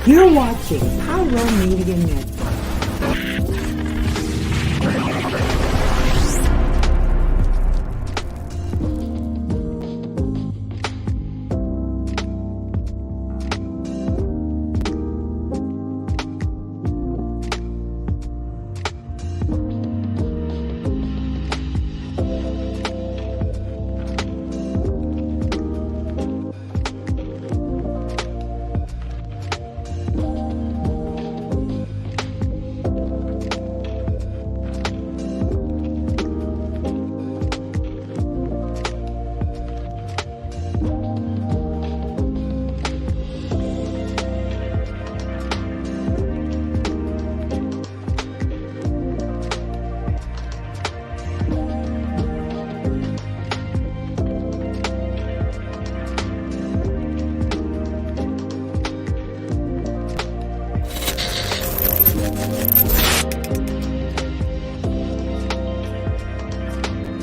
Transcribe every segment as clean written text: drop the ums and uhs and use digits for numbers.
You're watching Pyro Media Network.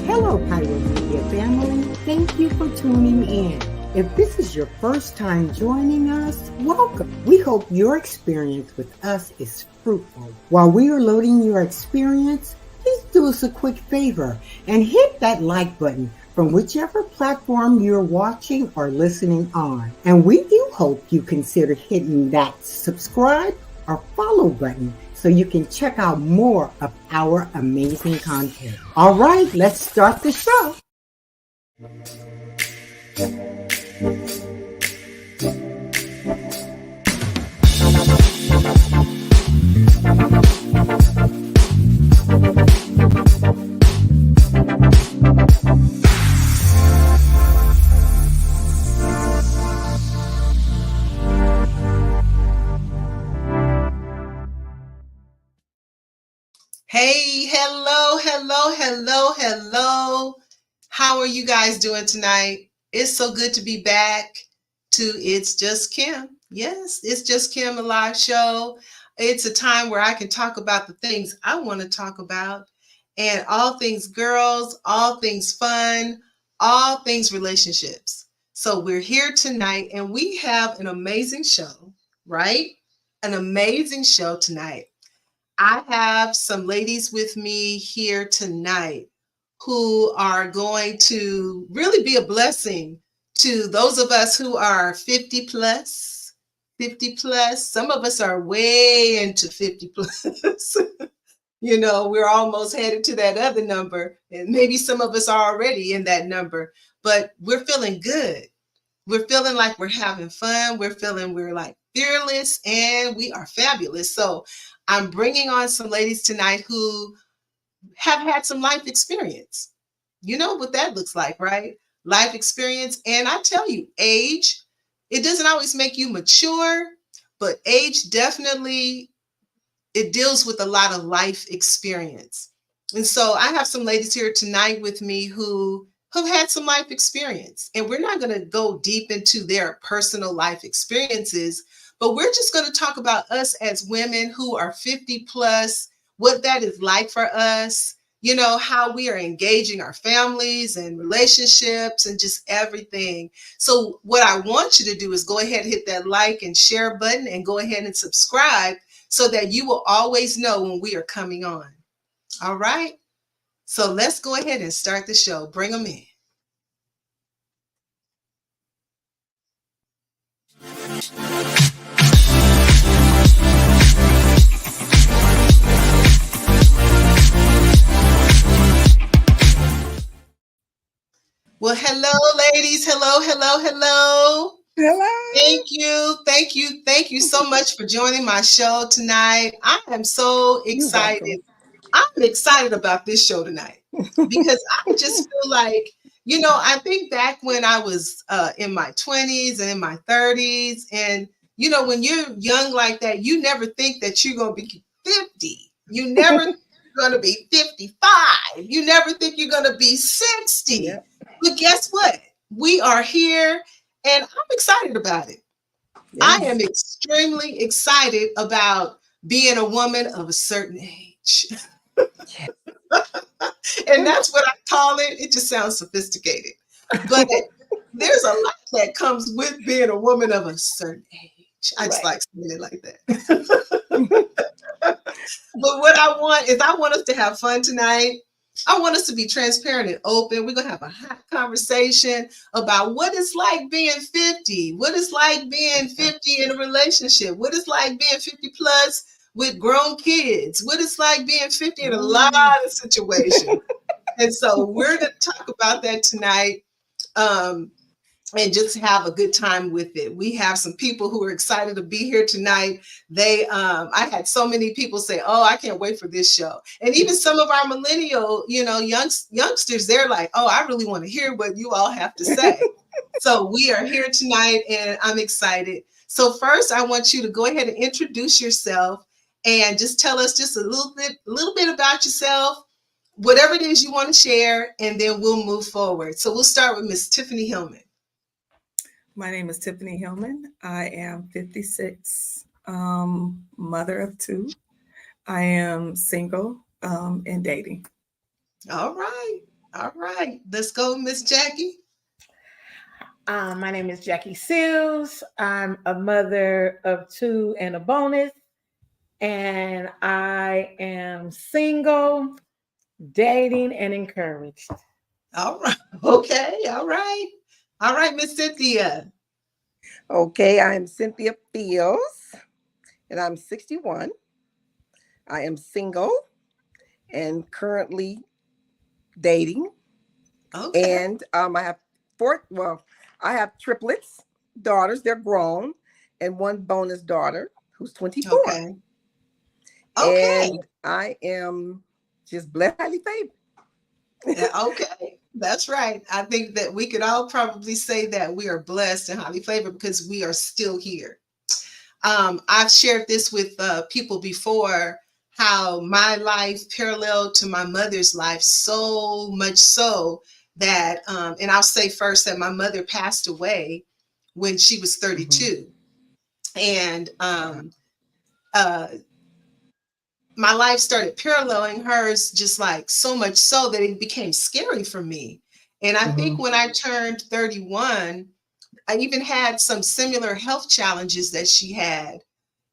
Hello, Pyro Media family. Thank you for tuning in. If this is your first time joining us, welcome. We hope your experience with us is fruitful. While we are loading your experience, please do us a quick favor and hit that like button from whichever platform you're watching or listening on. And we do hope you consider hitting that subscribe or follow button so you can check out more of our amazing content. All right, let's start the show. Hey, hello. How are you guys doing tonight? It's so good to be back to It's Just Kim. Yes, It's Just Kim, a live show. It's a time where I can talk about the things I want to talk about, and all things girls, all things fun, all things relationships. So we're here tonight and we have an amazing show, right? An amazing show tonight. I have some ladies with me here tonight who are going to really be a blessing to those of us who are 50 plus. Some of us are way into 50 plus. You know, we're almost headed to that other number, and maybe some of us are already in that number, but we're feeling good. We're feeling like we're having fun. We're feeling we're like fearless and we are fabulous. So I'm bringing on some ladies tonight who have had some life experience. You know what that looks like, right? Life experience. And I tell you, age, it doesn't always make you mature, but age definitely, it deals with a lot of life experience. And so I have some ladies here tonight with me who have had some life experience. And we're not going to go deep into their personal life experiences, but we're just going to talk about us as women who are 50 plus, what that is like for us, you know, how we are engaging our families and relationships and just everything. So what I want you to do is go ahead and hit that like and share button and go ahead and subscribe so that you will always know when we are coming on. All right. So let's go ahead and start the show. Bring them in. Well, hello, ladies. Hello. Hello. Thank you so much for joining my show tonight. I am so excited. I'm excited about this show tonight because I just feel like, you know, I think back when I was in my 20s and in my 30s. And, you know, when you're young like that, you never think that you're going to be 50. You never think you're going to be 55. You never think you're going to be 60. Yeah. But guess what? We are here and I'm excited about it. Yes. I am extremely excited about being a woman of a certain age. And that's what I call it. It just sounds sophisticated. But there's a lot that comes with being a woman of a certain age. I just like saying it like that. But what I want us to have fun tonight. I want us to be transparent and open. We're going to have a hot conversation about what it's like being 50, what it's like being 50 in a relationship, what it's like being 50 plus with grown kids, what it's like being 50 in a lot of situations. And so we're going to talk about that tonight. And just have a good time with it. We have some people who are excited to be here tonight. I had so many people say, "Oh, I can't wait for this show." And even some of our millennial, youngsters, they're like, "Oh, I really want to hear what you all have to say." So we are here tonight, and I'm excited. So first, I want you to go ahead and introduce yourself and just tell us just a little bit about yourself, whatever it is you want to share, and then we'll move forward. So we'll start with Miss Tiffany Hillman. My name is Tiffany Hillman. I am 56, mother of 2. I am single and dating. All right. Let's go, Miss Jackie. My name is Jackie Seals. I'm a mother of 2 and a bonus, and I am single, dating, and encouraged. All right. Okay. All right, Miss Cynthia. Okay, I am Cynthia Fields, and I'm 61. I am single and currently dating. Okay. And I have triplets, daughters, they're grown, and one bonus daughter who's 24. Okay. And I am just blessed, highly favored. Yeah, okay. That's right. I think that we could all probably say that we are blessed and highly favored because we are still here. I've shared this with people before, how my life paralleled to my mother's life, so much so that, and I'll say first that my mother passed away when she was 32. And my life started paralleling hers, just like so much so that it became scary for me. And I think when I turned 31, I even had some similar health challenges that she had.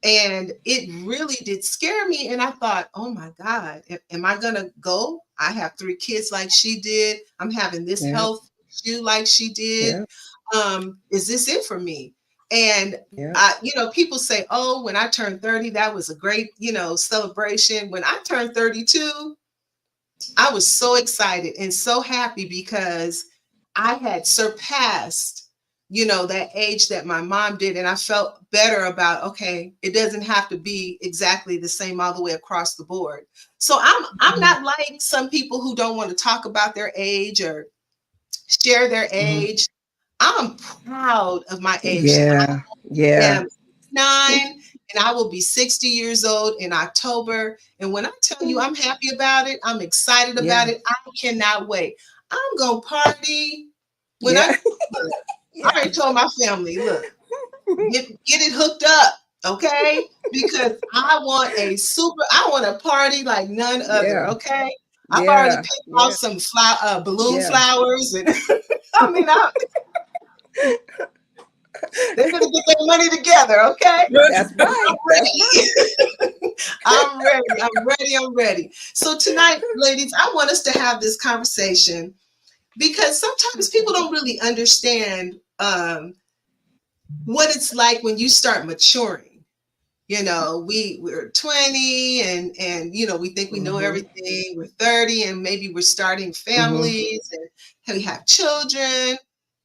And it really did scare me. And I thought, oh my God, am I going to go? I have 3 kids like she did. I'm having this health issue like she did. Is this it for me? And people say, oh, when I turned 30, that was a great, celebration. When I turned 32, I was so excited and so happy because I had surpassed, that age that my mom did. And I felt better about, okay, it doesn't have to be exactly the same all the way across the board. So I'm not like some people who don't want to talk about their age or share their age. I'm proud of my age. Yeah. I'm 9 and I will be 60 years old in October. And when I tell you I'm happy about it, I'm excited about it, I cannot wait. I'm going to party when I already told my family, look, get it hooked up, okay? Because I want a party like none other, okay? I've already picked out some balloon flowers and I mean, they're going to get their money together, okay? That's right. I'm ready. So tonight, ladies, I want us to have this conversation because sometimes people don't really understand what it's like when you start maturing. We're 20 and we think we know everything. We're 30 and maybe we're starting families and we have children.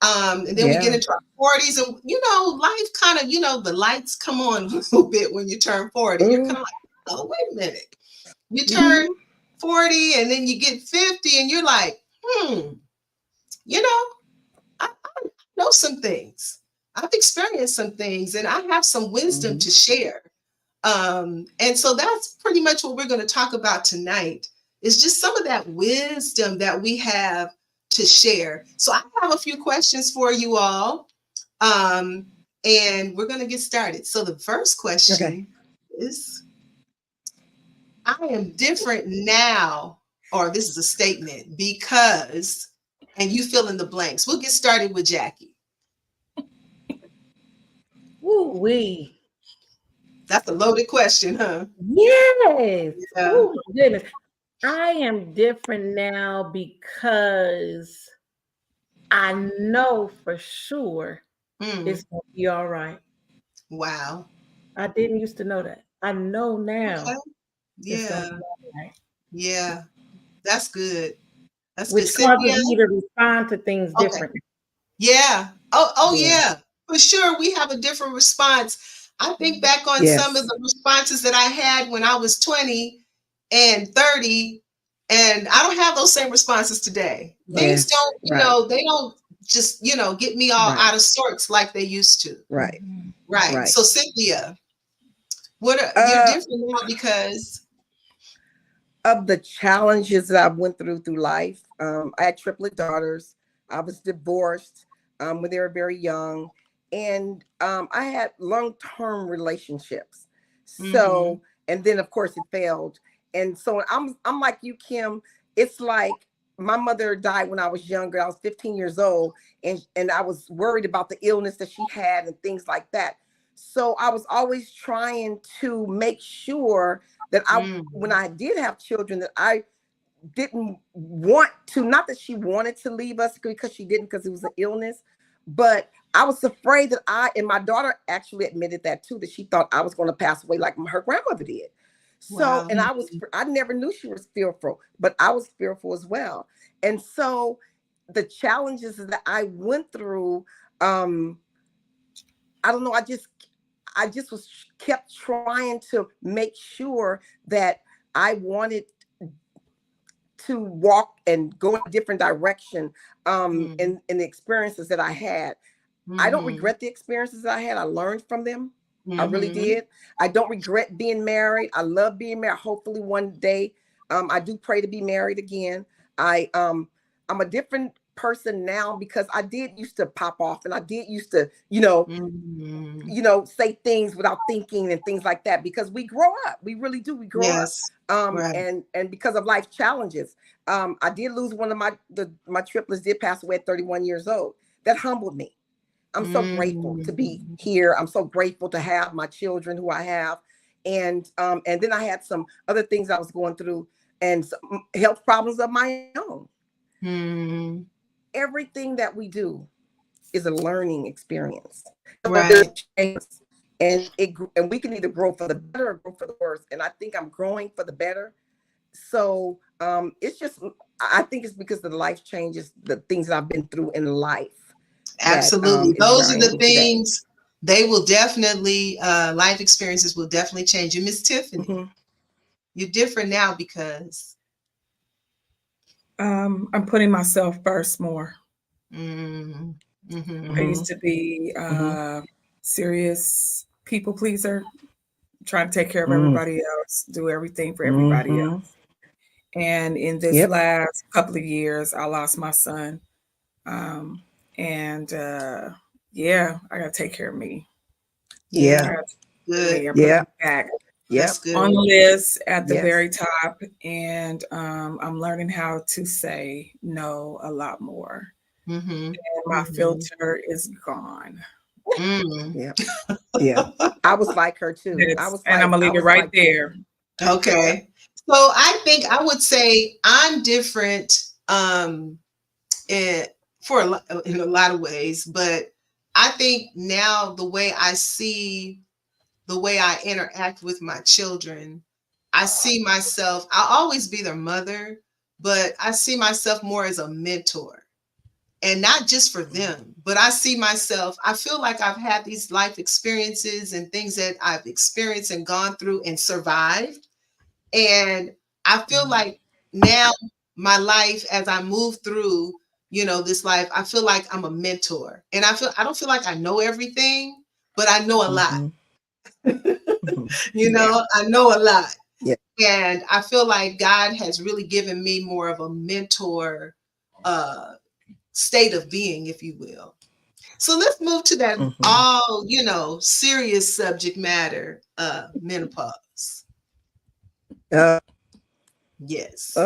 And then we get into our 40s and, life kind of, the lights come on a little bit when you turn 40. You're kind of like, oh, wait a minute. You turn 40 and then you get 50 and you're like, I know some things. I've experienced some things and I have some wisdom to share. And so that's pretty much what we're going to talk about tonight is just some of that wisdom that we have to share. So I have a few questions for you all. And we're going to get started. So the first question is, I am different now, or this is a statement, because, and you fill in the blanks. We'll get started with Jackie. Woo-wee. That's a loaded question, huh? Yes. Yeah. Oh my goodness. I am different now because I know for sure Mm. it's gonna be all right. Wow. I didn't used to know that. I know now Okay. it's gonna Yeah. be all right. Yeah. That's good. That's good. Which causes Cynthia? me to respond to things Okay. differently. Yeah. Oh Yeah. yeah. For sure. We have a different response. I think back on some of Yes. the responses that I had when I was 20 and 30, and I don't have those same responses today. Things Yes. don't, Right. they don't just, get me all Right. out of sorts like they used to. Right. Mhm. Right. Right. So Cynthia, you're Uh, different now because of the challenges that I went through life, I had triplet daughters. I was divorced when they were very young, and I had long-term relationships. Mhm. So, and then of course it failed. And so I'm like you, Kim. It's like my mother died when I was younger. I was 15 years old, and I was worried about the illness that she had and things like that. So I was always trying to make sure that when I did have children, that I didn't want to, not that she wanted to leave us because she didn't, because it was an illness, but I was afraid that and my daughter actually admitted that too, that she thought I was going to pass away like her grandmother did. So, Wow. and I never knew she was fearful, but I was fearful as well. And so the challenges that I went through, I don't know, I just kept trying to make sure that I wanted to walk and go in a different direction in the experiences that I had. I don't regret the experiences that I had. I learned from them. I really did. I don't regret being married. I love being married. Hopefully one day I do pray to be married again. I'm a different person now because I did used to pop off, and I did used to, say things without thinking and things like that, because we grow up. We really do. We grow up. Yes. Right. And because of life challenges, I did lose one of my triplets did pass away at 31 years old. That humbled me. I'm so grateful to be here. I'm so grateful to have my children who I have. And then I had some other things I was going through and some health problems of my own. Everything that we do is a learning experience. Right. And we can either grow for the better or grow for the worse. And I think I'm growing for the better. So it's just, I think it's because of the life changes, the things that I've been through in life. Absolutely. Those are the things, today. they will definitely, life experiences will definitely change you. Miss Tiffany, you're different now because? I'm putting myself first more. Mm-hmm. I used to be a serious people pleaser, trying to take care of everybody else, do everything for everybody else. And in this last couple of years, I lost my son. Yeah, I got to take care of me. Yeah. Good. I put it back. That's good. On the list at the very top. And I'm learning how to say no a lot more. And my filter is gone. Yeah. I was like her too. And I'm gonna leave it right there. Okay. So I think I would say I'm different in a lot of ways, but I think now the way I interact with my children, I see myself, I'll always be their mother, but I see myself more as a mentor. And not just for them, but I see myself, I feel like I've had these life experiences and things that I've experienced and gone through and survived. And I feel like now my life, as I move through, this life, I feel like I'm a mentor. And I don't feel like I know everything, but I know a lot. I know a lot. Yeah. And I feel like God has really given me more of a mentor state of being, if you will. So let's move to that all, serious subject matter, menopause. Yes.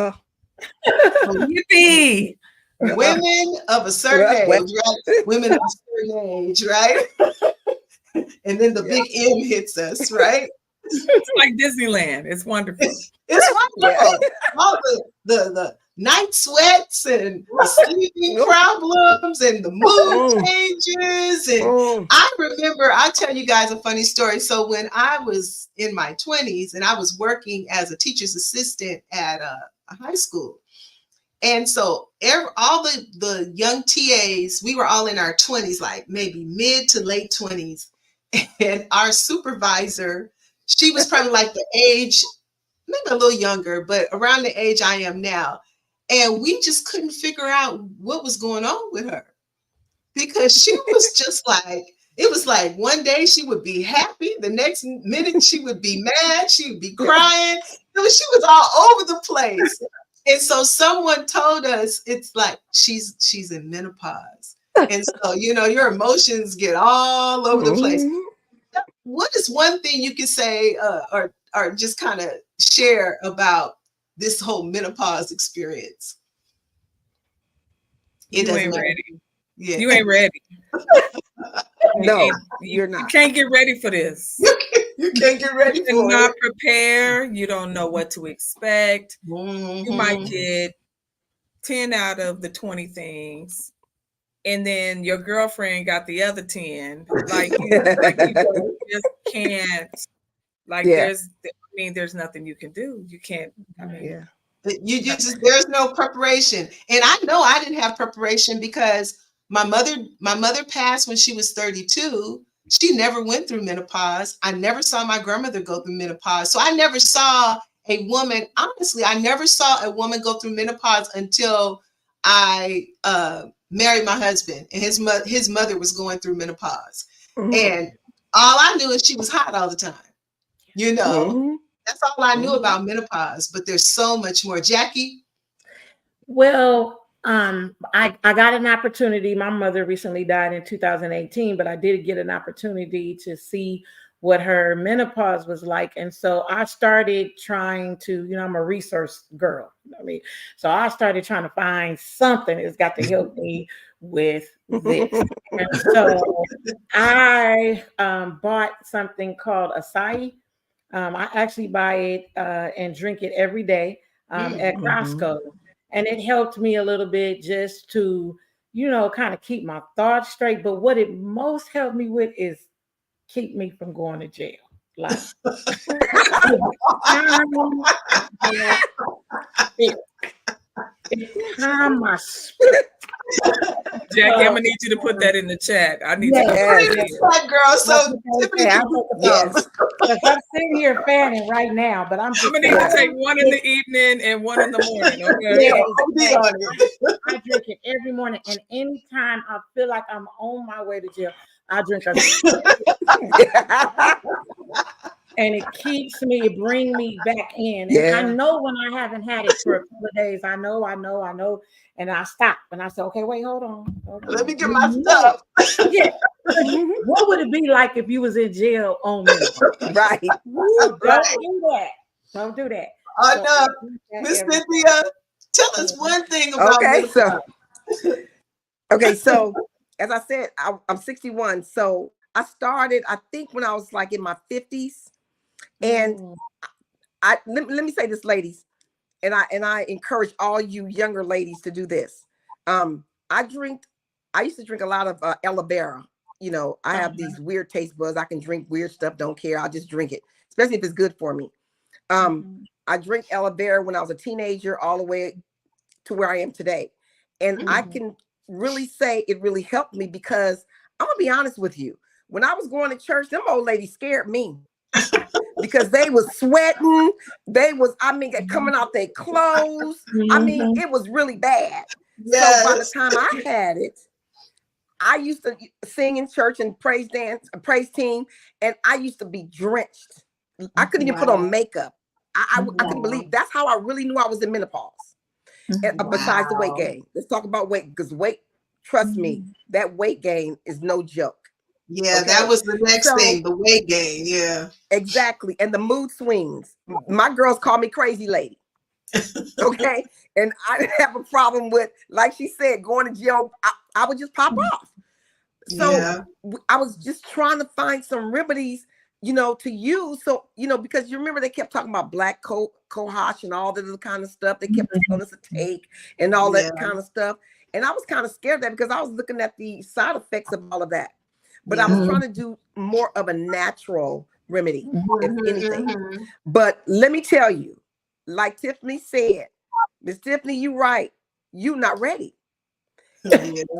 Yippee! Women of a certain age, right? Women of a certain age, right? and then the big M hits us, right? It's like Disneyland. It's wonderful. It's wonderful. All the night sweats and the sleeping problems and the mood changes. And I remember, I'll tell you guys a funny story. So when I was in my 20s and I was working as a teacher's assistant at a high school. And so all the young TAs, we were all in our 20s, like maybe mid to late 20s. And our supervisor, she was probably like the age, maybe a little younger, but around the age I am now. And we just couldn't figure out what was going on with her, because she was just like, it was like one day she would be happy, the next minute she would be mad, she would be crying. She was all over the place. And so someone told us, it's like she's in menopause. And so, your emotions get all over the place. What is one thing you can say or just kind of share about this whole menopause experience? You ain't ready. Yeah. You ain't ready. No, you're not. You can't get ready for this. You can't get ready for it. You're not prepared. You don't know what to expect. Mm-hmm. You might get 10 out of the 20 things. And then your girlfriend got the other 10. Like you just can't. Like there's nothing you can do. You can't. There's no preparation. And I know I didn't have preparation because my mother passed when she was 32. She never went through menopause. I never saw my grandmother go through menopause. So I never saw a woman, honestly, I never saw a woman go through menopause until I married my husband, and his mother was going through menopause. And all I knew is she was hot all the time. That's all I knew about menopause, but there's so much more. Jackie? Well, I got an opportunity. My mother recently died in 2018, but I did get an opportunity to see what her menopause was like. And so I started trying to, I'm a resource girl. So I started trying to find something that's got to help me with this. And so I bought something called acai. I actually buy it and drink it every day at Costco. And it helped me a little bit just to, kind of keep my thoughts straight. But what it most helped me with is keep me from going to jail. Like, calm my spirit. Jackie, I'm gonna need you to put that in the chat. I need to that girl. So I'm sitting here fanning right now, but I'm gonna need to take one in the evening and one in the morning. Okay? I drink it every morning, and anytime I feel like I'm on my way to jail, I drink a and it keeps me, it brings me back in. And I know when I haven't had it for a couple of days, I know. And I stop and I say, okay, wait, hold on. Let me get my stuff. What would it be like if you was in jail on me? Right. Don't do that. I know. Miss Cynthia, tell us one thing about so as I said, I'm 61. So I started, I think, when I was like in my 50s. And let me say this, ladies, and I encourage all you younger ladies to do this. I used to drink a lot of aloe vera. I have these weird taste buds. I can drink weird stuff, don't care. I'll just drink it, especially if it's good for me. I drink aloe vera when I was a teenager all the way to where I am today. And I can really say it really helped me, because I'm gonna be honest with you. When I was going to church, them old ladies scared me because they was sweating. They was, coming out their clothes. It was really bad. Yes. So by the time I had it, I used to sing in church and praise team, and I used to be drenched. I couldn't even put on makeup. I couldn't believe that's how I really knew I was in menopause. And, besides the weight gain, let's talk about weight, because weight, trust me, that weight gain is no joke. Yeah, okay? That was the next thing, the weight gain. Yeah, exactly. And the mood swings. My girls call me crazy lady. Okay. And I didn't have a problem with, like she said, going to jail. I would just pop off. So I was just trying to find some remedies, to use. So, because you remember they kept talking about black cohosh and all that kind of stuff. They kept telling us to take and all that kind of stuff. And I was kind of scared of that because I was looking at the side effects of all of that. But I was trying to do more of a natural remedy, if anything. But let me tell you, like Tiffany said, Miss Tiffany, you right. You not ready.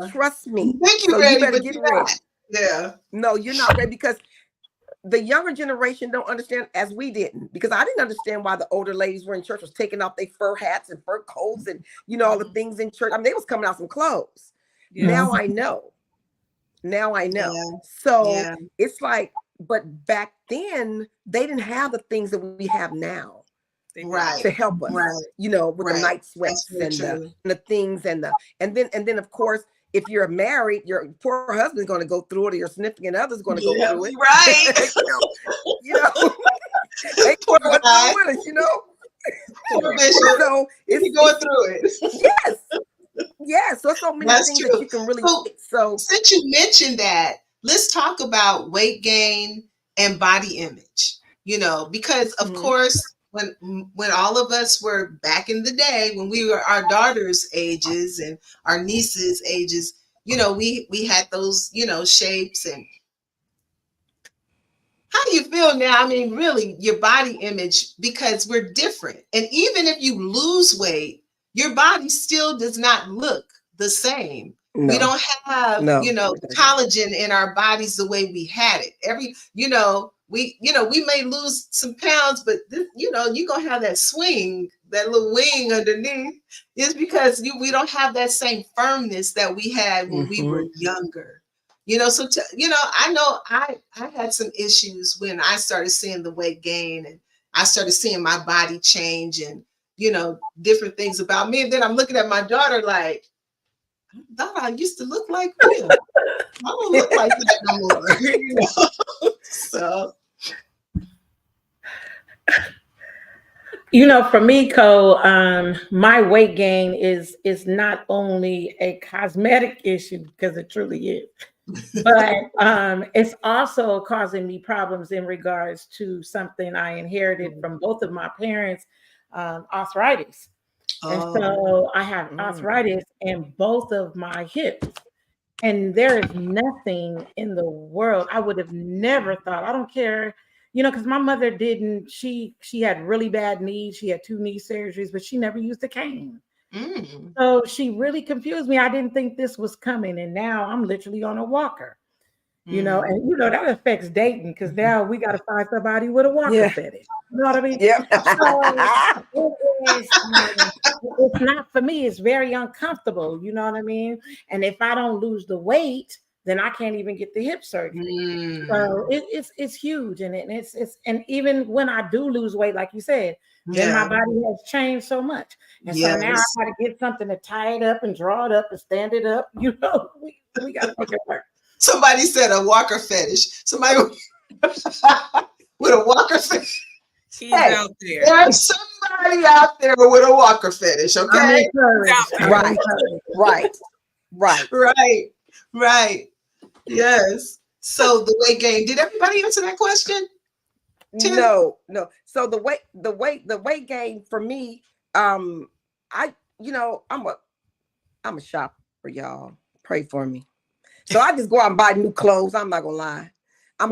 Trust me. You better get ready. Yeah. No, you're not ready, because the younger generation don't understand, as we didn't, because I didn't understand why the older ladies were in church was taking off their fur hats and fur coats and all the things in church. I mean, they was coming out some clothes. Now I know. So it's like, but back then they didn't have the things that we have now. To help us, with the night sweats and the things and then of course, if you're married, your poor husband's going to go through it, or your significant other's going to go through it. Right. They going through it, So it's going through it. Yes. So many things that you can really. So since you mentioned that, let's talk about weight gain and body image. Because of course, when all of us were back in the day, when we were our daughters' ages and our nieces' ages, we had those, shapes. And how do you feel now? I mean, really, your body image, because we're different. And even if you lose weight, your body still does not look the same. No. We don't have, collagen in our bodies the way we had it. We may lose some pounds, but you're gonna have that swing, that little wing underneath. Is because we don't have that same firmness that we had when we were younger. So I know I had some issues when I started seeing the weight gain, and I started seeing my body change, and different things about me. And then I'm looking at my daughter like, I thought I used to look like him. I don't look like that no more. So, for me, Cole, my weight gain is not only a cosmetic issue, because it truly is, but it's also causing me problems in regards to something I inherited from both of my parents, arthritis. And so I have arthritis in both of my hips. And there is nothing in the world I would have never thought. I don't care, because my mother didn't. She had really bad knees. She had 2 knee surgeries, but she never used a cane. So she really confused me. I didn't think this was coming. And now I'm literally on a walker. And that affects dating, because now we got to find somebody with a walker fetish. You know what I mean? So it's not for me. It's very uncomfortable. You know what I mean? And if I don't lose the weight, then I can't even get the hip surgery. So it's huge, and it's and even when I do lose weight, like you said, then my body has changed so much, and so now I got to get something to tie it up and draw it up and stand it up. We got to make it work. Somebody said a walker fetish. Somebody with a walker fetish. He's out there. There's somebody out there with a walker fetish, okay? Right. Yes. So the weight gain. Did everybody answer that question? No. So the weight gain for me, I'm a shopper, y'all. Pray for me. So I just go out and buy new clothes. I'm not gonna lie. I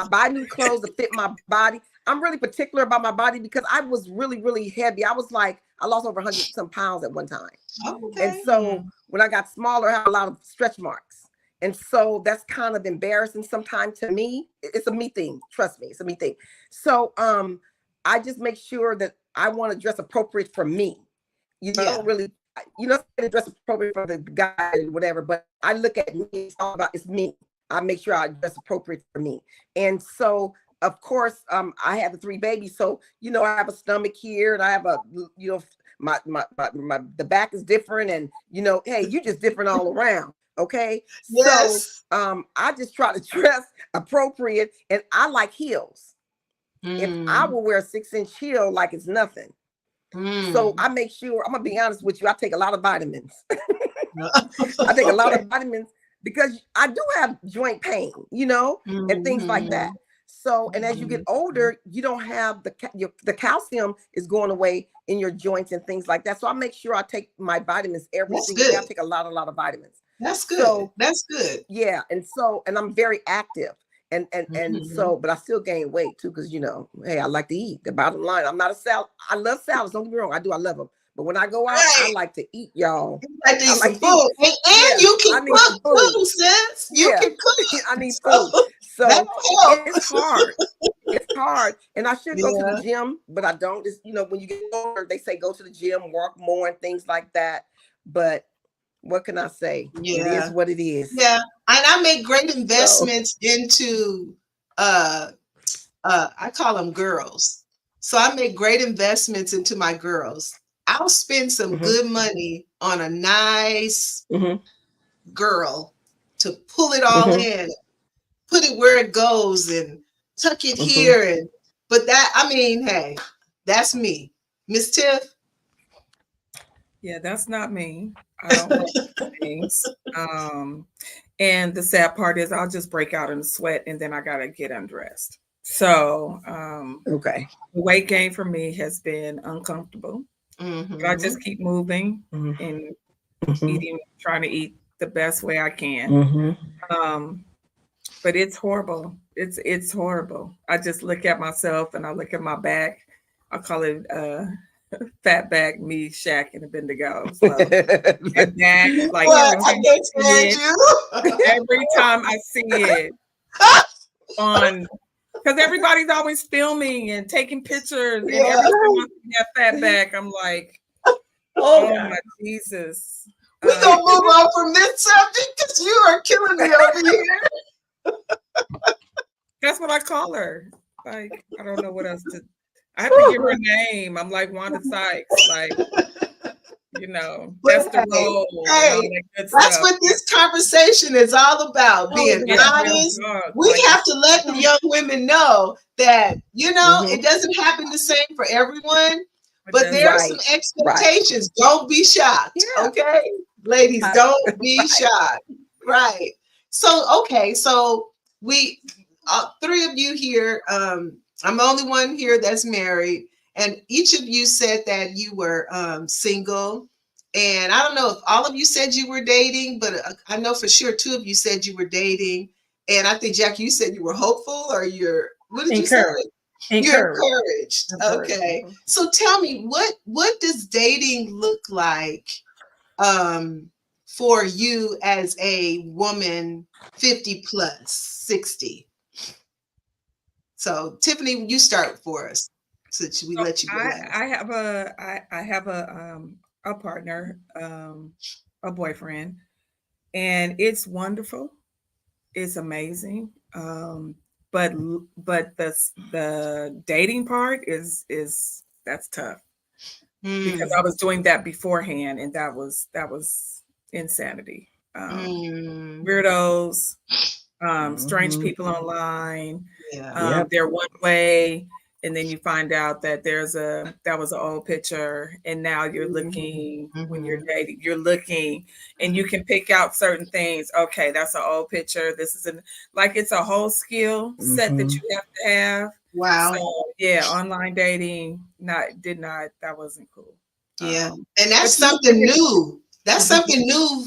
buy new clothes to fit my body. I'm really particular about my body because I was really, really heavy. I lost over 100 some pounds at one time. Okay. And so when I got smaller, I had a lot of stretch marks. And so that's kind of embarrassing sometimes to me. It's a me thing. Trust me, it's a me thing. So I just make sure that I want to dress appropriate for me. Don't really, dress appropriate for the guy or whatever, but I look at me, it's me. I make sure I dress appropriate for me. And so, of course, I have the 3 babies. So, I have a stomach here, and I have my the back is different, and hey, you just different all around. Okay. Yes. So I just try to dress appropriate, and I like heels. If I will wear a 6-inch heel like it's nothing. So I make sure, I'm gonna be honest with you, I take a lot of vitamins. I take a lot of vitamins because I do have joint pain, and things like that. So, and as you get older, you don't have the calcium is going away in your joints and things like that. So I make sure I take my vitamins every single day. I take a lot of vitamins. That's good. So, that's good. Yeah. And I'm very active. And so, but I still gain weight too, because hey, I like to eat. The bottom line, I'm not a salad. I love salads. Don't get me wrong, I love them. But when I go out, I like to eat, y'all. You like to eat some food, and you can cook too, sis. You can cook. I need food. So it's hard. It's hard, and I should go to the gym, but I don't. It's, when you get older, they say go to the gym, walk more, and things like that. But what can I say? It is what it is. Yeah, and I make great investments into I call them girls. So I make great investments into my girls. I'll spend some good money on a nice girl to pull it all in, put it where it goes, and tuck it here. But hey, that's me. Miss Tiff? Yeah, that's not me. I don't like things. And the sad part is I'll just break out in sweat and then I gotta get undressed. So the weight gain for me has been uncomfortable. But I just keep moving and eating, trying to eat the best way I can. But it's horrible. It's horrible. I just look at myself and I look at my back. I call it fat back, me, Shaq, and Abednego. So, and back, like I can't stand you. Every time I see it on. Because everybody's always filming and taking pictures. And every time I see that fat back, I'm like, oh my Jesus. We're going to move on from this subject because you are killing me over here. That's what I call her. Like, I don't know what else to. I have to give her a name. I'm like Wanda Sykes. Like, that's the role. Hey, that's what this conversation is all about. Being honest. We have to let the young women know that, it doesn't happen the same for everyone, but there are some expectations. Don't be shocked. Okay. Ladies, don't be shocked. Right. So, so we, three of you here, I'm the only one here that's married. And each of you said that you were single. And I don't know if all of you said you were dating, but I know for sure two of you said you were dating. And I think, Jackie, you said you were hopeful, or what did you say? You're encouraged. Okay. So tell me, what does dating look like for you as a woman 50 plus 60? So Tiffany, you start for us. So we let you go. I have a partner, a boyfriend, and it's wonderful. It's amazing. But the dating part is that's tough because I was doing that beforehand, and that was insanity. Weirdos, strange people online. They're one way, and then you find out that that was an old picture, and now you're looking when you're dating, and you can pick out certain things. Okay, that's an old picture. This is it's a whole skill set that you have to have. Wow. So, online dating that wasn't cool. Yeah, and that's something new. That's something new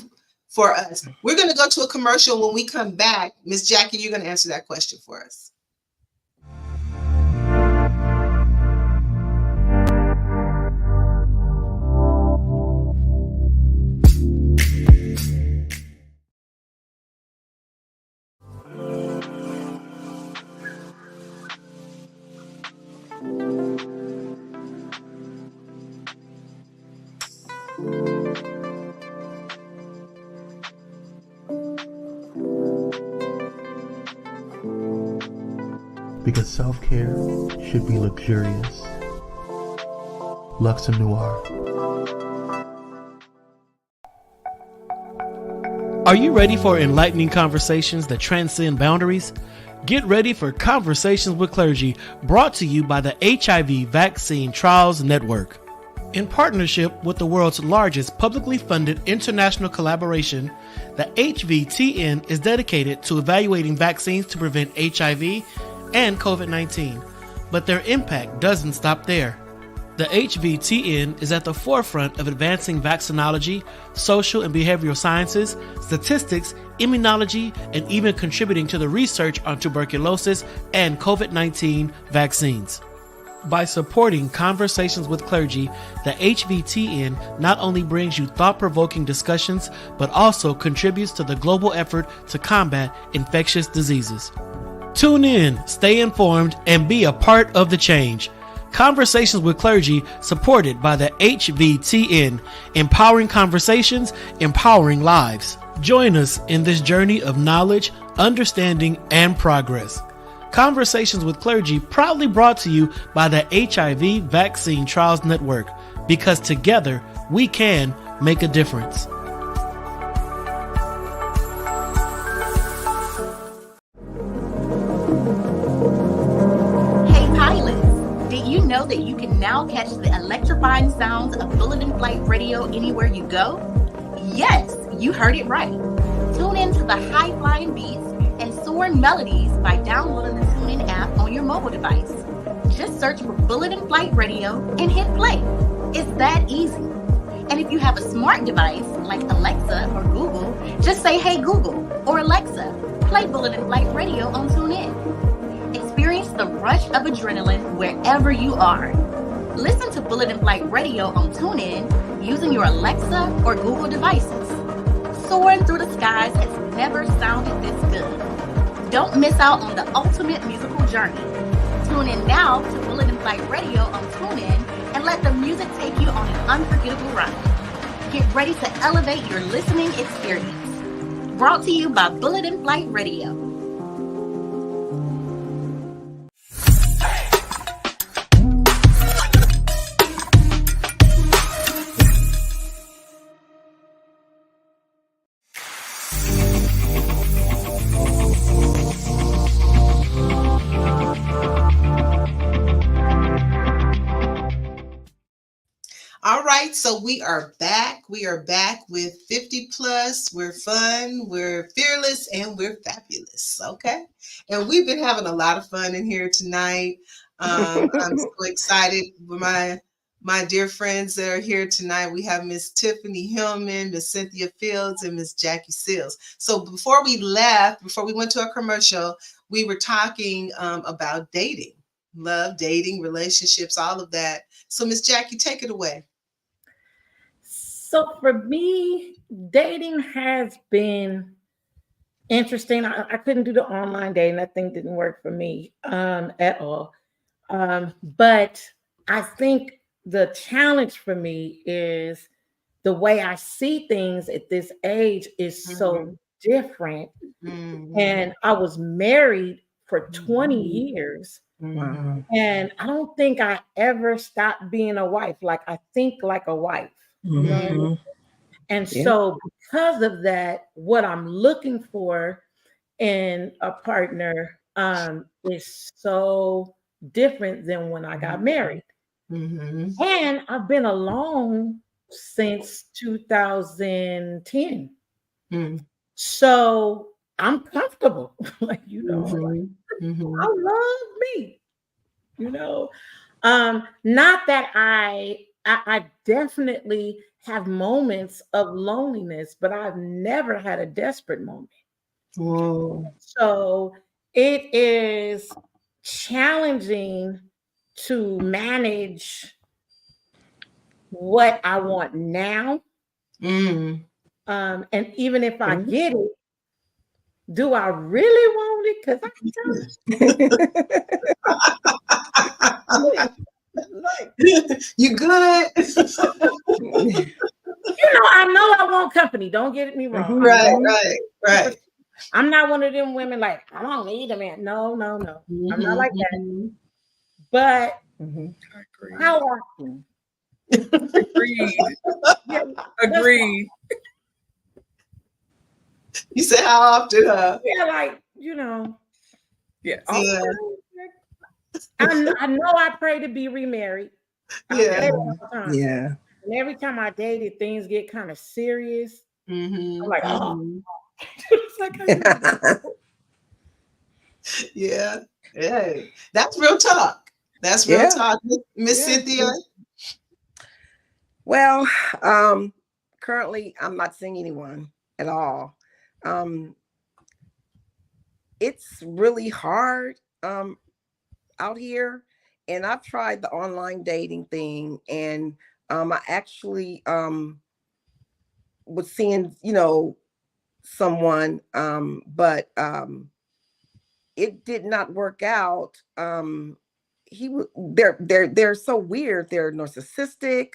for us. We're going to go to a commercial. When we come back, Miss Jackie, you're going to answer that question for us. Because self-care should be luxurious. Luxe Noir. Are you ready for enlightening conversations that transcend boundaries? Get ready for Conversations with Clergy, brought to you by the HIV Vaccine Trials Network. In partnership with the world's largest publicly funded international collaboration, the HVTN is dedicated to evaluating vaccines to prevent HIV and COVID-19, but their impact doesn't stop there. The HVTN is at the forefront of advancing vaccinology, social and behavioral sciences, statistics, immunology, and even contributing to the research on tuberculosis and COVID-19 vaccines. By supporting Conversations with Clergy, the HVTN not only brings you thought-provoking discussions, but also contributes to the global effort to combat infectious diseases. Tune in, stay informed, and be a part of the change. Conversations with Clergy, supported by the HVTN, empowering conversations, empowering lives. Join us in this journey of knowledge, understanding, and progress. Conversations with Clergy proudly brought to you by the HIV Vaccine Trials Network, because together we can make a difference. Hey pilots, did you know that you can now catch the electrifying sounds of Bulletin Flight Radio anywhere you go? Yes, you heard it right. Tune in to the high-flying beats and soaring melodies by downloading the TuneIn app on your mobile device. Just search for Bulletin Flight Radio and hit play. It's that easy. And if you have a smart device like Alexa or Google, just say, "Hey Google," or "Alexa, play Bulletin Flight Radio on TuneIn." Experience the rush of adrenaline wherever you are. Listen to Bulletin Flight Radio on TuneIn using your Alexa or Google devices. Soaring through the skies has never sounded this good. Don't miss out on the ultimate musical journey. Tune in now to Bulletin Flight Radio on TuneIn and let the music take you on an unforgettable ride. Get ready to elevate your listening experience. Brought to you by Bulletin Flight Radio. All right, so we are back. We are back with 50 plus. We're fun, we're fearless, and we're fabulous. Okay. And we've been having a lot of fun in here tonight. I'm so excited with my dear friends that are here tonight. We have Miss Tiffany Hillman, Miss Cynthia Fields, and Miss Jackie Seals. So before we left, before we went to a commercial, we were talking about dating, love, dating, relationships, all of that. So Miss Jackie, take it away. So for me, dating has been interesting. I couldn't do the online dating. That thing didn't work for me at all. But I think the challenge for me is the way I see things at this age is so different. And I was married for 20 years. And I don't think I ever stopped being a wife. Like I think like a wife. You know what I mean? And so because of that, what I'm looking for in a partner is so different than when I got married. And I've been alone since 2010. So I'm comfortable. Like, you know, I love me, you know. Not that I definitely have moments of loneliness, but I've never had a desperate moment. Whoa. So it is challenging to manage what I want now. And even if I get it, do I really want it? Because I can tell you. You good? You know, I know I want company. Don't get me wrong. Right. I'm not one of them women like, I don't need a man. No. I'm not like that. But how often? Agreed. You said how often, huh? Yeah, like, you know. Yes. I know I pray to be remarried. I say Yeah. it all the time. Yeah. And every time I dated, things get kind of serious. I'm like, oh. It's like, yeah. Hey, that's real talk. That's real Yeah. talk. Miss Yeah. Cynthia. Well, currently I'm not seeing anyone at all. It's really hard out here, and I've tried the online dating thing, and I actually was seeing, someone, but it did not work out. They're so weird. They're narcissistic.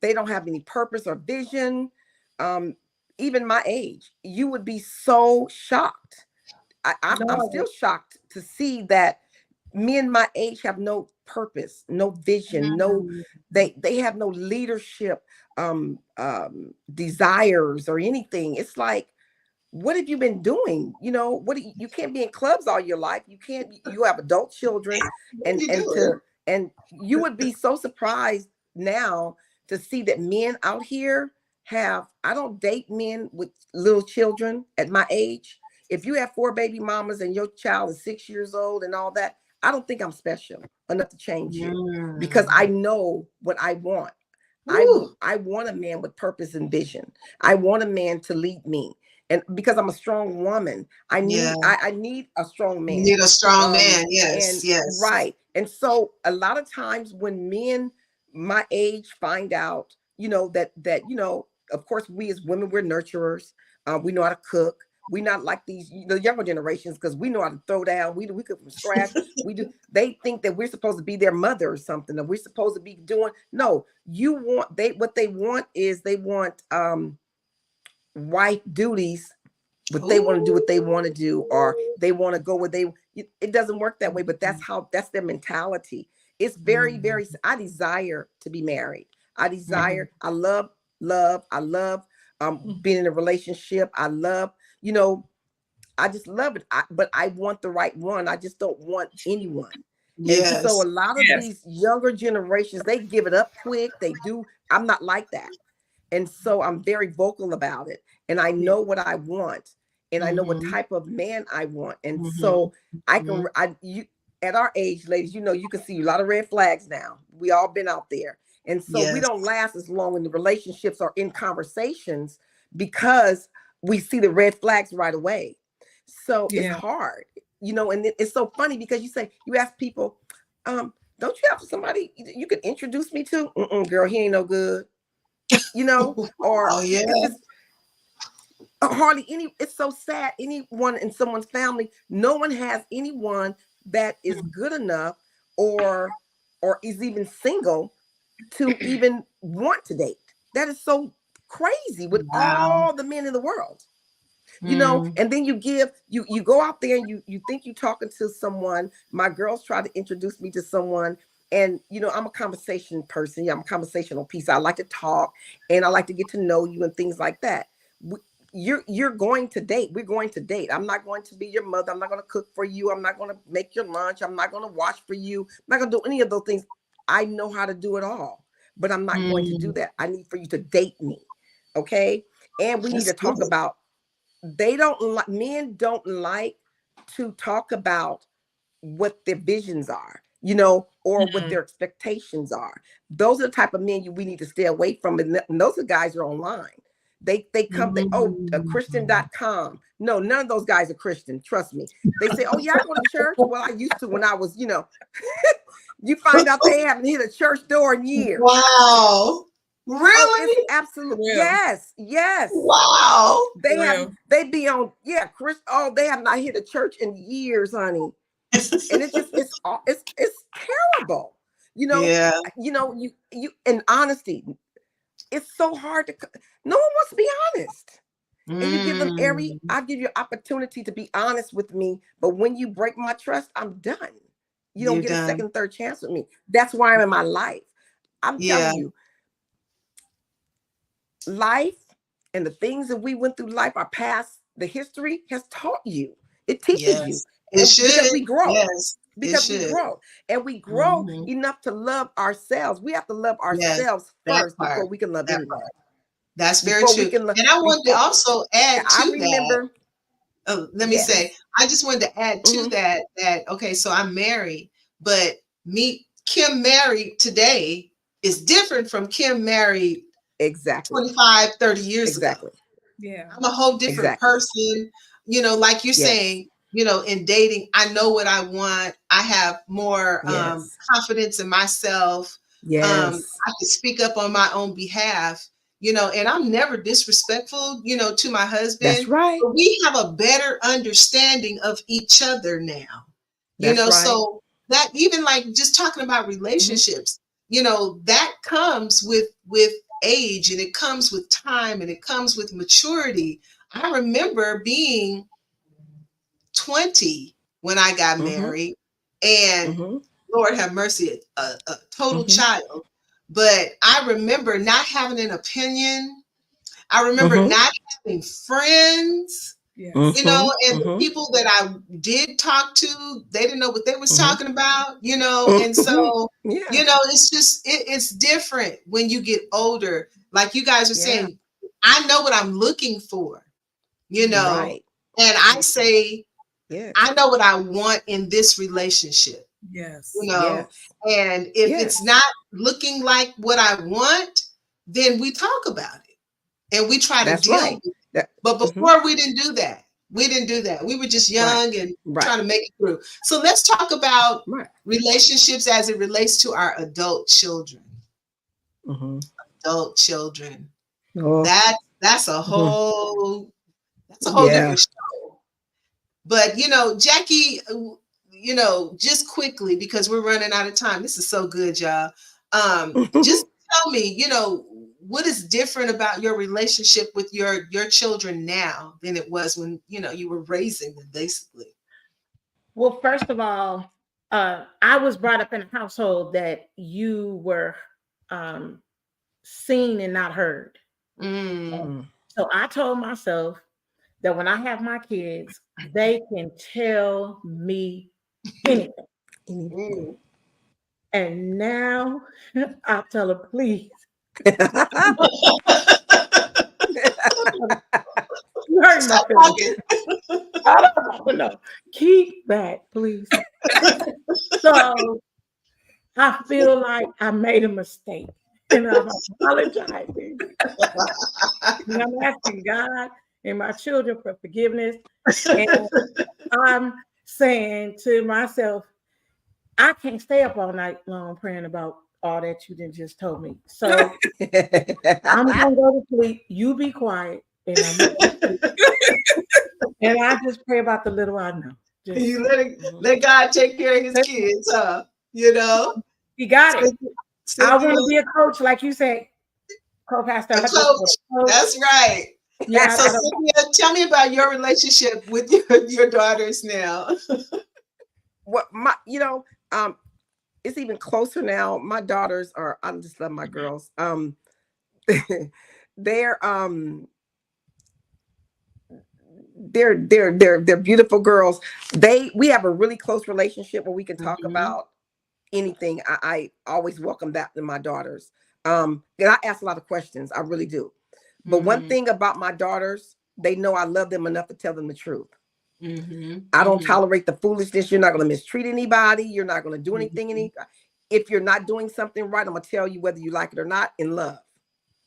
They don't have any purpose or vision. Even my age, you would be so shocked. I'm still shocked to see that men my age have no purpose, no vision, no, they have no leadership desires or anything. It's like, what have you been doing? You can't be in clubs all your life. You have adult children, and you would be so surprised now to see that men out here I don't date men with little children at my age. If you have 4 baby mamas and your child is 6 years old and all that, I don't think I'm special enough to change you, because I know what I want. I want a man with purpose and vision. I want a man to lead me. And because I'm a strong woman, I need a strong man. You need a strong man. Yes. Right. And so a lot of times when men my age find out, that of course, we as women, we're nurturers. We know how to cook. We're not like these the younger generations, because we know how to throw down. We cook from scratch. They think that we're supposed to be their mother or something, or we're supposed to be doing. No, what they want is they want wife duties, but they want to do what they want to do, or they want to go where it doesn't work that way, but that's their mentality. It's very, very, I desire to be married. I love being in a relationship. I love, I just love it. But I want the right one. I just don't want anyone. Yes. And so a lot of these younger generations, they give it up quick. They do. I'm not like that. And so I'm very vocal about it. And I know what I want. And I know what type of man I want. And so at our age, ladies, you can see a lot of red flags now. We all been out there. And so we don't last as long in the relationships or in conversations, because we see the red flags right away. So it's hard, and it's so funny, because you ask people, don't you have somebody you could introduce me to? Girl, he ain't no good, or hardly any. It's so sad. Anyone in someone's family, no one has anyone that is good enough or is even single to even want to date. That is so crazy with all the men in the world. And then you go out there and you think you're talking to someone. My girls try to introduce me to someone, and I'm a conversation person. I'm a conversational piece. I like to talk, and I like to get to know you and things like that. You're going to date. We're going to date. I'm not going to be your mother. I'm not going to cook for you. I'm not going to make your lunch. I'm not going to wash for you. I'm not going to do any of those things. I know how to do it all, but I'm not going to do that. I need for you to date me. Okay. And we need to talk about, men don't like to talk about what their visions are, or what their expectations are. Those are the type of men we need to stay away from. And those are guys are online. They come, Christian.com. No, none of those guys are Christian. Trust me. They say, oh yeah, I go to church. Well, I used to when I was, you find out they haven't hit a church door in years. Wow. Really? Oh, absolutely. Yes. Wow. They be on, Chris. Oh, they have not hit a church in years, honey. And it's terrible. You in honesty, it's so hard to, no one wants to be honest. And you give them I give you opportunity to be honest with me. But when you break my trust, I'm done. You don't get a second, third chance with me. That's why I'm in my life. I'm telling you, life and the things that we went through life, our past, the history has taught you. It teaches you. It should. Because we grow. because we grow, and we grow enough to love ourselves. We have to love ourselves first before we can love anyone. That's very true. And I wanted to also add to that. Oh, let me say, I just wanted to add to that, okay, so I'm married, but Kim married today is different from Kim married 25, 30 years ago. Yeah. I'm a whole different person, you know, like you're saying, you know, in dating, I know what I want. I have more confidence in myself. I can speak up on my own behalf. You know, and I'm never disrespectful, you know, to my husband. That's right. But we have a better understanding of each other now. You know, so that even like just talking about relationships, you know, that comes with age, and it comes with time, and it comes with maturity. I remember being 20 when I got married, and Lord have mercy, a total child. But I remember not having an opinion. I remember not having friends, you know, and the people that I did talk to, they didn't know what they was talking about, you know, and so, you know, it's just, it's different when you get older. Like you guys are saying, I know what I'm looking for, you know, and I say, I know what I want in this relationship. Yes. You know, and if it's not looking like what I want, then we talk about it and we try to deal with it. But before we didn't do that. We didn't do that. We were just young and trying to make it through. So let's talk about relationships as it relates to our adult children. Adult children. That's a whole different show. But you know, Jackie, you know, just quickly, because we're running out of time. This is so good, y'all. Just tell me, you know, what is different about your relationship with your children now than it was when, you know, you were raising them, basically? Well, first of all, I was brought up in a household that you were seen and not heard. So I told myself that when I have my kids, they can tell me anything. And now I tell her, please. You hurt my feelings. I don't know. Keep that, please. So I feel like I made a mistake, and I'm apologizing. And I'm asking God and my children for forgiveness. And I'm saying to myself, I can't stay up all night long praying about all that you didn't just told me. So I'm gonna go to sleep. You be quiet, and I'm gonna go to sleep. And I just pray about the little I know. You let God take care of his kids, huh? You know, he got it. I want to be a coach, like you said, co-pastor. A coach. That's right. Yeah. So Cynthia, tell me about your relationship with your daughters now. What you know, it's even closer now. My daughters are, I just love my girls. They're beautiful girls. We have a really close relationship where we can talk about anything. I always welcome that in my daughters. And I ask a lot of questions. I really do. But one thing about my daughters, they know I love them enough to tell them the truth. I don't tolerate the foolishness. You're not going to mistreat anybody. You're not going to do anything. If you're not doing something right, I'm going to tell you whether you like it or not in love.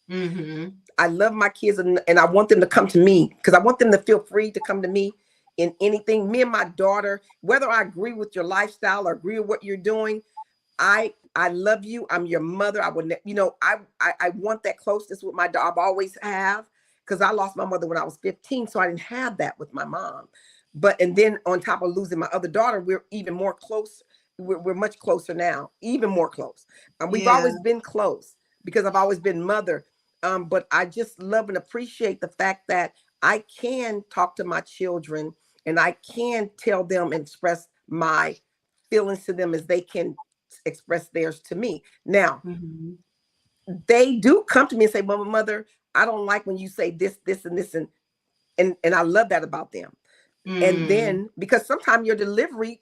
I love my kids, and I want them to come to me because I want them to feel free to come to me in anything. Me and my daughter, whether I agree with your lifestyle or agree with what you're doing, I love you. I'm your mother. I would, you know, I want that closeness with my daughter. I've always have, because I lost my mother when I was 15, so I didn't have that with my mom. And then on top of losing my other daughter, we're even more close. We're much closer now, even more close. We've always been close because I've always been mother. But I just love and appreciate the fact that I can talk to my children and I can tell them and express my feelings to them as they can express theirs to me. Now, they do come to me and say, Mother, I don't like when you say this, this, and this. And I love that about them. And then, because sometimes your delivery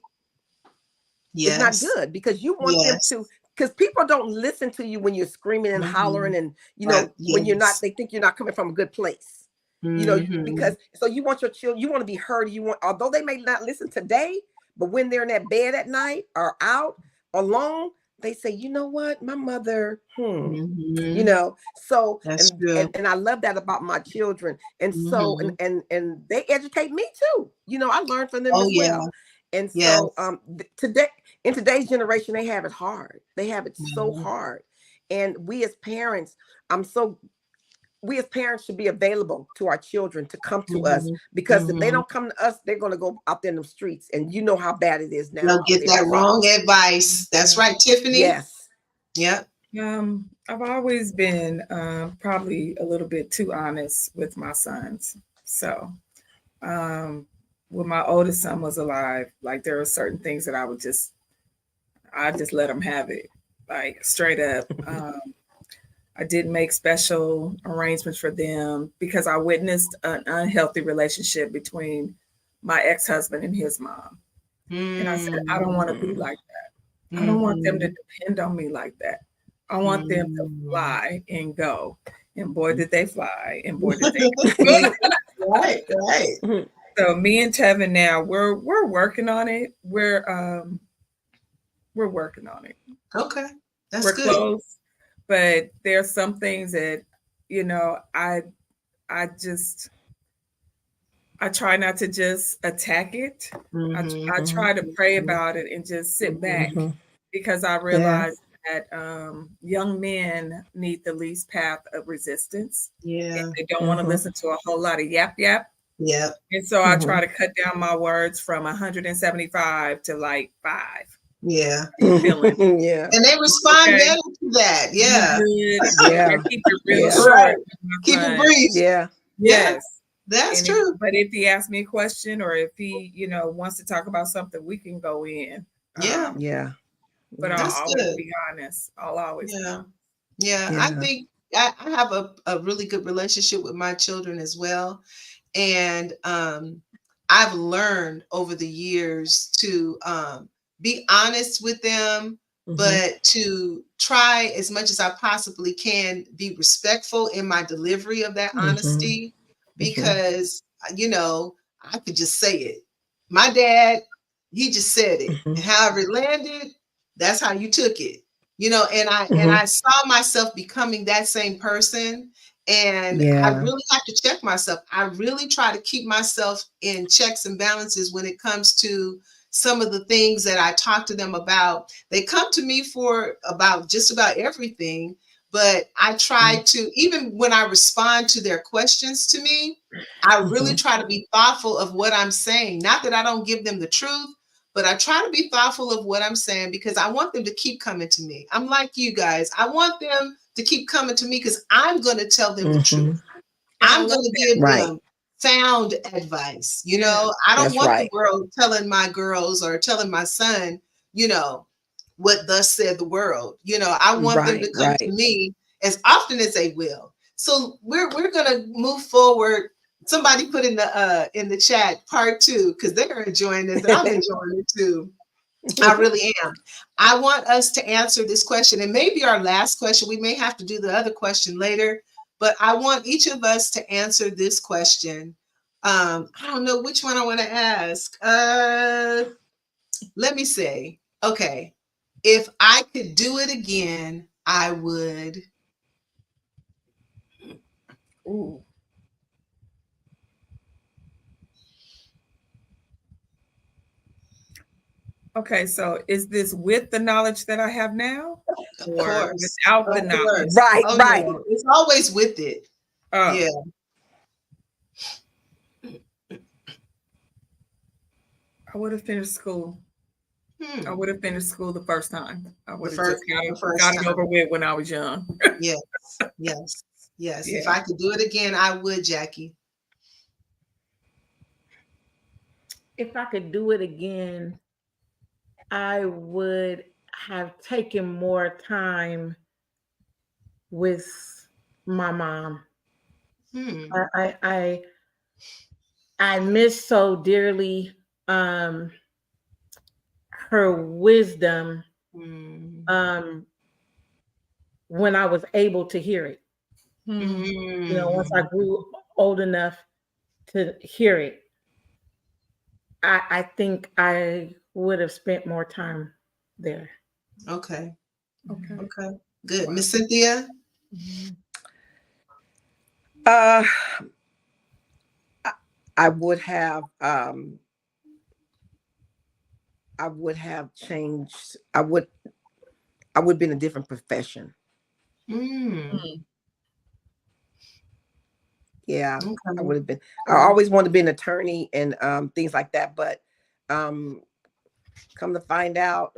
It's not Yes. good because you want Yes. them to, because people don't listen to you when you're screaming and hollering and, Right. when you're not, Yes. they think you're not coming from a good place. Because so you want your children, you want to be heard. You want, although they may not listen today, but when they're in that bed at night or out alone, they say, you know what, my mother, so That's true. and I love that about my children. And so and they educate me too. I learn from them as well. And so today, in today's generation, they have it hard. They have it so hard. And we as parents, we as parents should be available to our children to come to us, because if they don't come to us, they're going to go out there in the streets, and you know how bad it is now. They'll get that wrong advice. That's right, Tiffany. Yes. Yep. I've always been probably a little bit too honest with my sons. So when my oldest son was alive, like there were certain things that I just let him have it, like straight up. I didn't make special arrangements for them because I witnessed an unhealthy relationship between my ex-husband and his mom. And I said, I don't want to be like that. I don't want them to depend on me like that. I want them to fly and go. And boy, did they fly. And boy, did they go. Right. So me and Tevin now, we're working on it. We're working on it. Okay. That's we're good. Close. But there are some things that, I try not to just attack it. I try to pray about it and just sit back, because I realize that young men need the least path of resistance. Yeah. And they don't want to listen to a whole lot of yap. Yeah. And so I try to cut down my words from 175 to like 5. Yeah. Yeah. And they respond better to that. Yeah. Yeah. Keep it real short. Right. Keep it brief. Yeah. Yes. That's true. But if he asks me a question, or if he, wants to talk about something, we can go in. Yeah. But I'll always be honest. I'll always. Yeah. I think I have a really good relationship with my children as well. And I've learned over the years to be honest with them, but to try as much as I possibly can be respectful in my delivery of that honesty, because, I could just say it. My dad, he just said it. And however it landed, that's how you took it. And I saw myself becoming that same person. And I really have to check myself. I really try to keep myself in checks and balances when it comes to some of the things that I talk to them about. They come to me for just about everything, but I try to, even when I respond to their questions to me, I really try to be thoughtful of what I'm saying. Not that I don't give them the truth, but I try to be thoughtful of what I'm saying, because I want them to keep coming to me. I'm like you guys. I want them to keep coming to me because I'm going to tell them the truth. I'm going to give them sound advice. I don't want the world telling my girls or telling my son, what thus said the world. I want them to come to me as often as they will. So we're going to move forward. Somebody put in the chat part 2, because they're enjoying this. I'm enjoying it too. I really am. I want us to answer this question, and maybe our last question. We may have to do the other question later, but I want each of us to answer this question. I don't know which one I want to ask. Let me say, okay, if I could do it again, I would. Ooh. Okay, so is this with the knowledge that I have now, or without the knowledge? Right. No. It's always with it. Yeah. I would have finished school. I would have finished school the first time. I would have just got it over with when I was young. Yes. Yeah. If I could do it again, I would, Jackie. If I could do it again, I would have taken more time with my mom. I miss so dearly her wisdom Mm. when I was able to hear it. Mm. You know, once I grew old enough to hear it, I think I would have spent more time there. Okay. Okay. Okay. Good. Miss Cynthia? I would have changed. I would be in a different profession. Yeah, Okay. I would have been. I always wanted to be an attorney and things like that, but come to find out,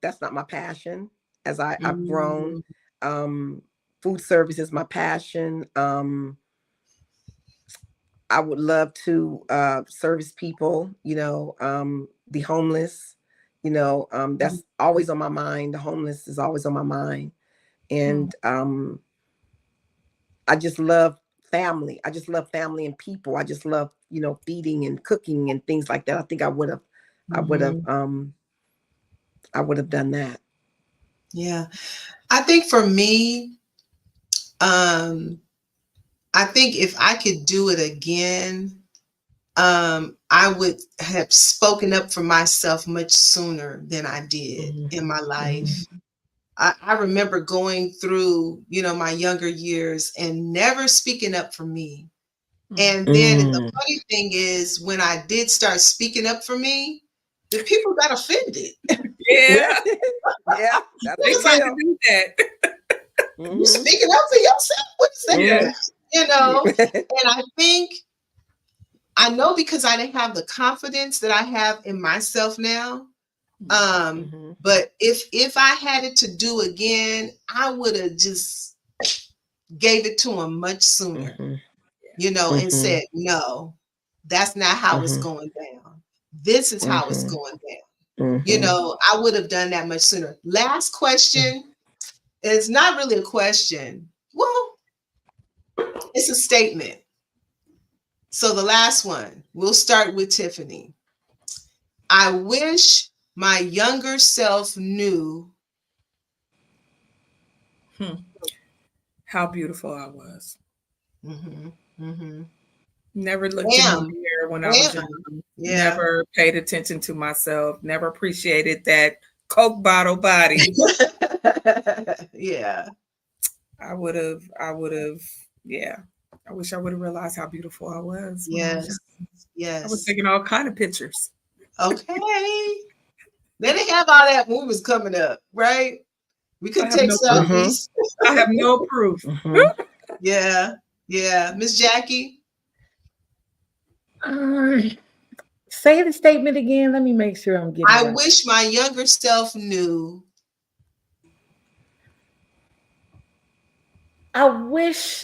that's not my passion. As I've grown, food service is my passion. I would love to service people, you know, the homeless, you know, that's always on my mind. The homeless is always on my mind. And I just love family. I just love family and people. I just love, you know, feeding and cooking and things like that. I think I would have done that. Yeah. I think for me, I think if I could do it again, I would have spoken up for myself much sooner than I did in my life. I remember going through, you know, my younger years and never speaking up for me. And then the funny thing is, when I did start speaking up for me, the people got offended. Yeah. Yeah. They was tend like, to do that. You speaking up for yourself? What is that? Yeah. You know, and I think I know because I didn't have the confidence that I have in myself now. But if I had it to do again, I would have just gave it to him much sooner, you know, and said, no, that's not how it's going down. This is how it's going down. You know, I would have done that much sooner. Last question. It's not really a question. Well, it's a statement. So the last one, we'll start with Tiffany. I wish my younger self knew how beautiful I was. Mm-hmm. Never looked in the mirror when I was young. Yeah. Never paid attention to myself. Never appreciated that Coke bottle body. Yeah. I would have, yeah. I wish I would have realized how beautiful I was. Yes. Yes. I was taking all kind of pictures. Okay. They didn't have all that when we was coming up, right? We could take selfies. I have no proof. Yeah. Yeah. Miss Jackie? Say the statement again. Let me make sure I'm getting it I right. wish my younger self knew. I wish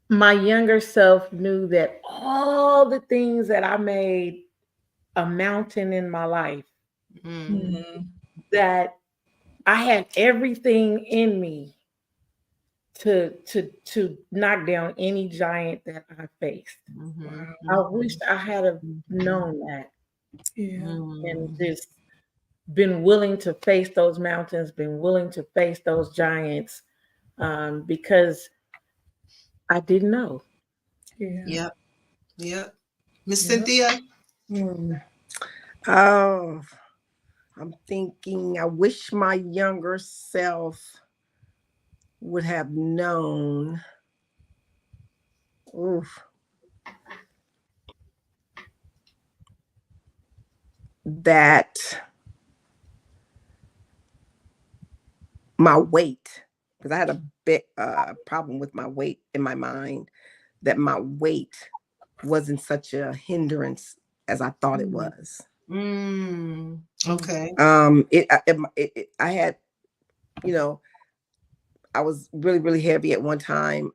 my younger self knew that all the things that I made a mountain in my life, that I had everything in me to knock down any giant that I faced. I wish I had have known that. And just been willing to face those mountains, been willing to face those giants, because I didn't know. Yep. Miss Cynthia? Oh, I'm thinking I wish my younger self would have known. That my weight, because I had a big problem with my weight in my mind, that my weight wasn't such a hindrance as I thought it was. Okay. I had, you know, I was really, really heavy at one time.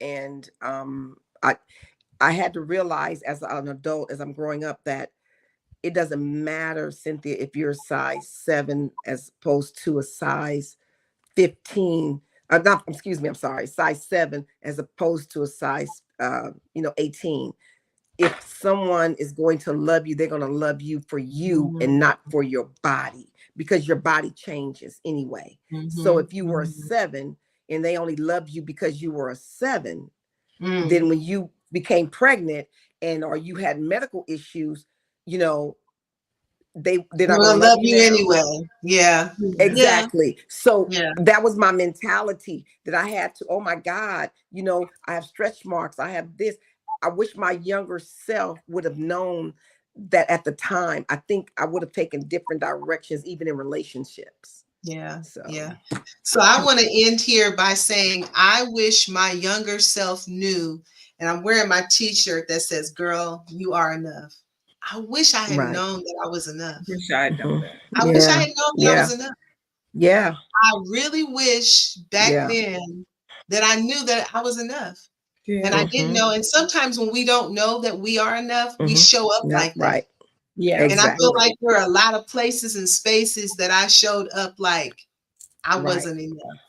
And I had to realize as an adult, as I'm growing up, that it doesn't matter, Cynthia, if you're a size 7 as opposed to a size 15. Size 7 as opposed to a size 18. if someone is going to love you, they're going to love you for you and not for your body, because your body changes anyway. So if you were a 7 and they only loved you because you were a 7, then when you became pregnant or you had medical issues, you know, they're not going to love you anyway. Yeah. Exactly. So that was my mentality, that I had to, oh my God, you know, I have stretch marks. I have this. I wish my younger self would have known that at the time. I think I would have taken different directions, even in relationships. Yeah. So I want to end here by saying, I wish my younger self knew, and I'm wearing my t-shirt that says, girl, you are enough. I wish I had known that I was enough. I wish I had known that. I wish I had known that I was enough. Yeah. I really wish back then that I knew that I was enough. Yeah. And I didn't know. And sometimes when we don't know that we are enough, we show up like that. Right. Yeah. And I feel like there are a lot of places and spaces that I showed up like I wasn't enough,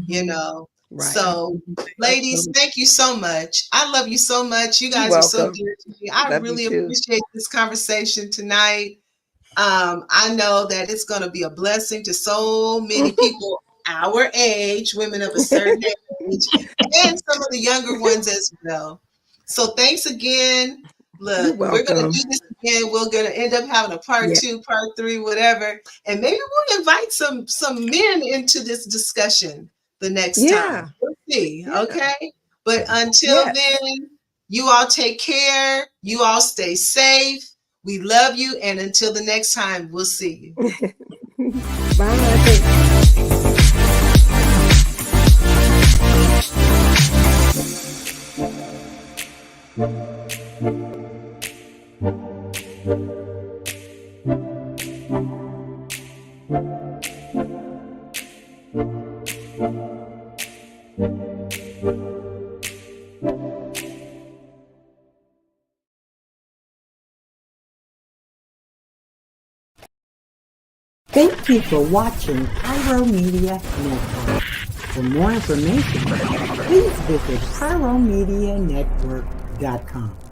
you know? Right. So ladies, thank you so much. I love you so much. You guys are so dear to me. I really appreciate this conversation tonight. I know that it's going to be a blessing to so many people our age, women of a certain age, and some of the younger ones as well. So thanks again. Look, we're going to do this again. We're going to end up having a part 2, part 3, whatever. And maybe we'll invite some men into this discussion the next time. We'll see. Okay. But until then, you all take care. You all stay safe. We love you. And until the next time, we'll see you. Bye. Thank you for watching Pyro Media Network. For more information, please visit pyromedianetwork.com.